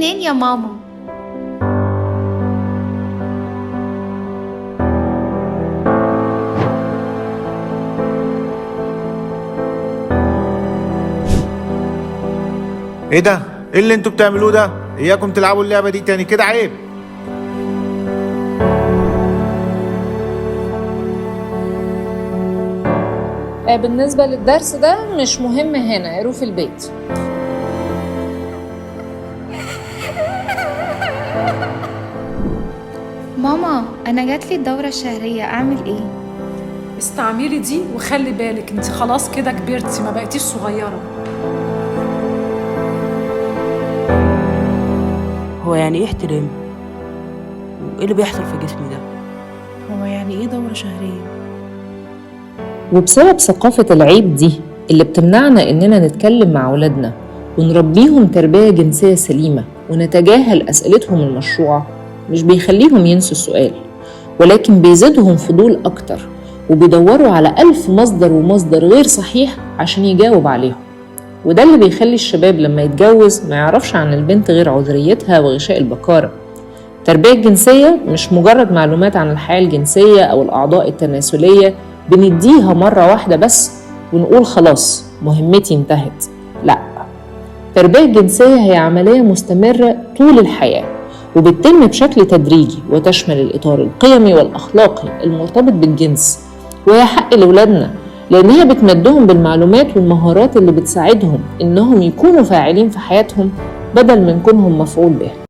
منين يا ماما؟ ايه ده؟ ايه اللي انتوا بتعملوه ده؟ اياكم تلعبوا اللعبة دي تاني، كده عيب. بالنسبة للدرس ده مش مهم هنا، اقروه في البيت. ماما انا جاتلي الدورة الشهرية، اعمل ايه؟ استعملي دي وخلي بالك انت خلاص كده كبرتي، ما بقيتيش صغيرة. هو يعني ايه احترام؟ وايه اللي بيحصل في جسمي ده؟ هو يعني ايه دورة شهرية؟ وبسبب ثقافة العيب دي اللي بتمنعنا إننا نتكلم مع أولادنا ونربيهم تربية جنسية سليمة ونتجاهل أسئلتهم المشروعة، مش بيخليهم ينسوا السؤال، ولكن بيزيدهم فضول أكتر وبيدوروا على 1000 مصدر ومصدر غير صحيح عشان يجاوب عليهم. وده اللي بيخلي الشباب لما يتجوز ما يعرفش عن البنت غير عذريتها وغشاء البكارة. التربية الجنسية مش مجرد معلومات عن الحياة الجنسية أو الأعضاء التناسلية بنديها مرة واحدة بس ونقول خلاص مهمتي انتهت. لا، التربية الجنسية هي عملية مستمرة طول الحياة، وبتتم بشكل تدريجي وتشمل الإطار القيمي والأخلاقي المرتبط بالجنس، وهي حق لأولادنا لأنها بتمدهم بالمعلومات والمهارات اللي بتساعدهم إنهم يكونوا فاعلين في حياتهم بدل من كونهم مفعول به.